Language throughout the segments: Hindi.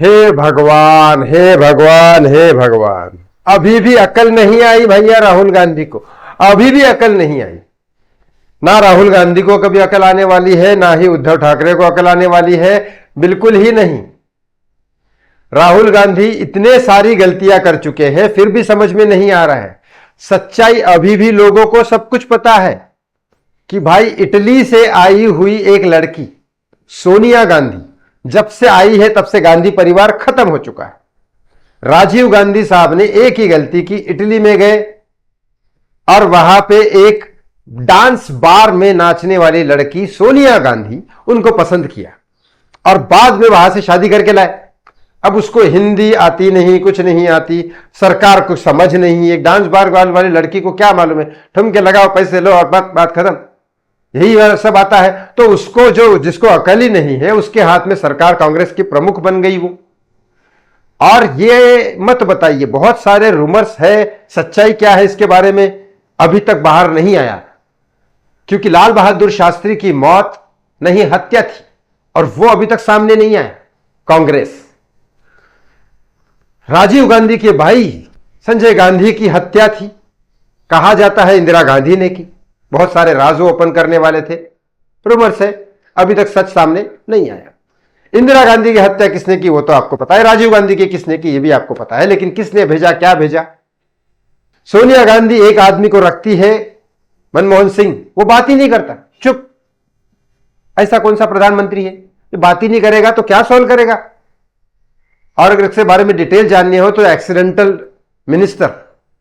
हे भगवान, हे भगवान, हे भगवान। अभी भी अकल नहीं आई भैया राहुल गांधी को, अभी भी अकल नहीं आई। ना राहुल गांधी को कभी अकल आने वाली है, ना ही उद्धव ठाकरे को अकल आने वाली है, बिल्कुल ही नहीं। राहुल गांधी इतने सारी गलतियां कर चुके हैं, फिर भी समझ में नहीं आ रहा है। सच्चाई अभी भी लोगों को सब कुछ पता है कि भाई इटली से आई हुई एक लड़की सोनिया गांधी जब से आई है तब से गांधी परिवार खत्म हो चुका है। राजीव गांधी साहब ने एक ही गलती की, इटली में गए और वहां पे एक डांस बार में नाचने वाली लड़की सोनिया गांधी उनको पसंद किया और बाद में वहां से शादी करके लाए। अब उसको हिंदी आती नहीं, कुछ नहीं आती, सरकार को समझ नहीं, एक डांस बार वाली लड़की को क्या मालूम है, ठुमके लगाओ, पैसे लो और बात खत्म, यही सब आता है। तो उसको जो जिसको अकल ही नहीं है उसके हाथ में सरकार कांग्रेस की प्रमुख बन गई वो। और ये मत बताइए, बहुत सारे रूमर्स है, सच्चाई क्या है इसके बारे में अभी तक बाहर नहीं आया, क्योंकि लाल बहादुर शास्त्री की मौत नहीं हत्या थी और वो अभी तक सामने नहीं आया। कांग्रेस राजीव गांधी के भाई संजय गांधी की हत्या थी, कहा जाता है इंदिरा गांधी ने की, बहुत सारे राज ओपन करने वाले थे, रूमर्स है, अभी तक सच सामने नहीं आया। इंदिरा गांधी की हत्या किसने की वो तो आपको पता है, राजीव गांधी की किसने की ये भी आपको पता है, लेकिन किसने भेजा, क्या भेजा। सोनिया गांधी एक आदमी को रखती है, मनमोहन सिंह, वो बात ही नहीं करता, चुप। ऐसा कौन सा प्रधानमंत्री है जो बात ही नहीं करेगा, तो क्या सॉल्व करेगा। और अगर इसके बारे में डिटेल जाननी हो तो एक्सीडेंटल मिनिस्टर,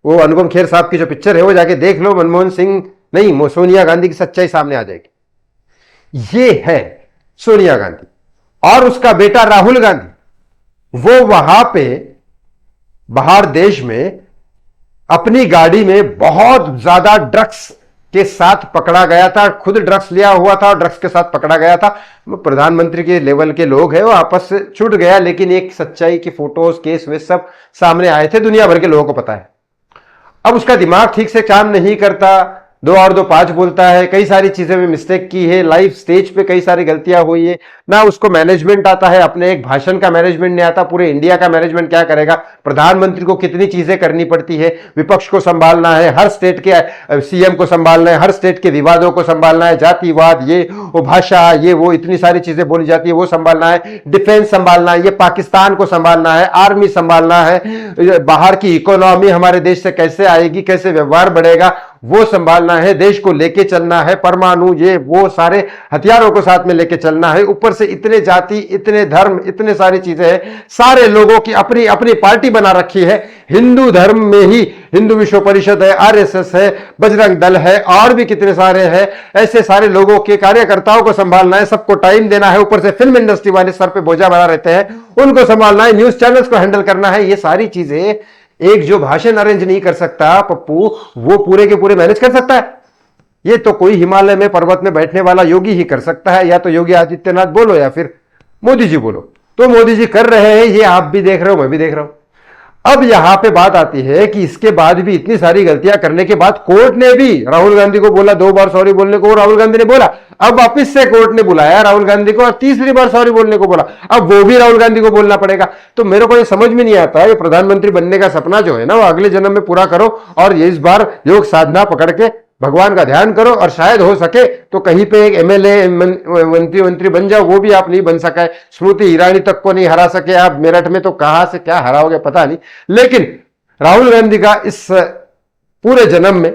वो अनुपम खेर साहब की जो पिक्चर है वो जाके देख लो, मनमोहन सिंह नहीं, सोनिया गांधी की सच्चाई सामने आ जाएगी। ये है सोनिया गांधी और उसका बेटा राहुल गांधी, वो वहां पे बाहर देश में अपनी गाड़ी में बहुत ज्यादा ड्रग्स के साथ पकड़ा गया था, खुद ड्रग्स लिया हुआ था और ड्रग्स के साथ पकड़ा गया था। प्रधानमंत्री के लेवल के लोग हैं, वो आपस से छूट गया, लेकिन एक सच्चाई की फोटोज केस वे सब सामने आए थे, दुनिया भर के लोगों को पता है। अब उसका दिमाग ठीक से काम नहीं करता, 2 और 2 5 बोलता है, कई सारी चीजें में मिस्टेक की है, लाइव स्टेज पे कई सारी गलतियां हुई है, ना उसको मैनेजमेंट आता है, अपने एक भाषण का मैनेजमेंट नहीं आता, पूरे इंडिया का मैनेजमेंट क्या करेगा। प्रधानमंत्री को कितनी चीजें करनी पड़ती है, विपक्ष को संभालना है, हर स्टेट के सीएम को संभालना है, हर स्टेट के विवादों को संभालना है, जातिवाद, ये वो भाषा, ये वो इतनी सारी चीजें बोली जाती है वो संभालना है, डिफेंस संभालना है, ये पाकिस्तान को संभालना है, आर्मी संभालना है, बाहर की इकोनॉमी हमारे देश से कैसे आएगी, कैसे व्यवहार बढ़ेगा वो संभालना है, देश को लेके चलना है, परमाणु ये वो सारे हथियारों को साथ में लेके चलना है, ऊपर से इतने जाति, इतने धर्म, इतने सारी चीजें हैं, सारे लोगों की अपनी अपनी पार्टी बना रखी है। हिंदू धर्म में ही हिंदू विश्व परिषद है, आरएसएस है, बजरंग दल है, और भी कितने सारे हैं, ऐसे सारे लोगों के कार्यकर्ताओं को संभालना है, सबको टाइम देना है, ऊपर से फिल्म इंडस्ट्री वाले सर पे बोझा बना रहते हैं, उनको संभालना है, न्यूज चैनल्स को हैंडल करना है। ये सारी चीजें एक जो भाषण अरेंज नहीं कर सकता पप्पू, वो पूरे के पूरे मैनेज कर सकता है। ये तो कोई हिमालय में पर्वत में बैठने वाला योगी ही कर सकता है, या तो योगी आदित्यनाथ बोलो या फिर मोदी जी बोलो। तो मोदी जी कर रहे हैं, ये आप भी देख रहे हो, मैं भी देख रहा हूं। अब यहां पे बात आती है कि इसके बाद भी इतनी सारी गलतियां करने के बाद कोर्ट ने भी राहुल गांधी को बोला, 2 बार सॉरी बोलने को राहुल गांधी ने बोला, अब वापिस से कोर्ट ने बुलाया राहुल गांधी को और तीसरी बार सॉरी बोलने को बोला, अब वो भी राहुल गांधी को बोलना पड़ेगा। तो मेरे को ये समझ में नहीं आता, ये प्रधानमंत्री बनने का सपना जो है ना वो अगले जन्म में पूरा करो, और ये इस बार योग साधना पकड़ के भगवान का ध्यान करो, और शायद हो सके तो कहीं पे एक एमएलए मंत्री बन जाओ, वो भी आप नहीं बन सका है। स्मृति ईरानी तक को नहीं हरा सके आप मेरठ में, तो कहां से क्या हराओगे पता नहीं। लेकिन राहुल गांधी का इस पूरे जन्म में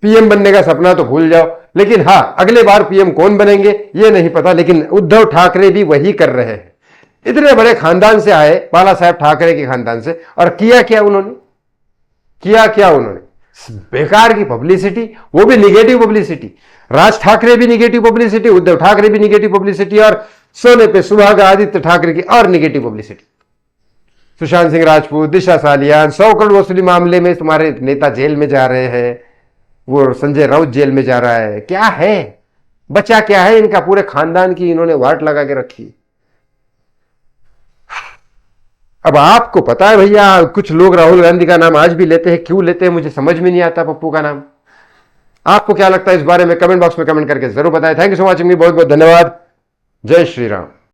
पीएम बनने का सपना तो भूल जाओ, लेकिन हाँ अगले बार पीएम कौन बनेंगे ये नहीं पता। लेकिन उद्धव ठाकरे भी वही कर रहे हैं, इतने बड़े खानदान से आए, बाला साहेब ठाकरे के खानदान से, और किया क्या उन्होंने, बेकार की पब्लिसिटी, वो भी निगेटिव पब्लिसिटी। राज ठाकरे भी निगेटिव पब्लिसिटी, उद्धव ठाकरे भी निगेटिव पब्लिसिटी, और सोने पे सुहागा आदित्य ठाकरे की और निगेटिव पब्लिसिटी। सुशांत सिंह राजपूत, दिशा सालियान, 100 करोड़ वसूली मामले में तुम्हारे नेता जेल में जा रहे हैं, वो संजय राउत जेल में जा रहा है, क्या है बचा, क्या है इनका, पूरे खानदान की इन्होंने वाट लगा के रखी। अब आपको पता है भैया, कुछ लोग राहुल गांधी का नाम आज भी लेते हैं, क्यों लेते हैं मुझे समझ में नहीं आता पप्पू का नाम। आपको क्या लगता है इस बारे में कमेंट बॉक्स में कमेंट करके जरूर बताएं। थैंक यू सो मच, बहुत बहुत धन्यवाद। जय श्री राम।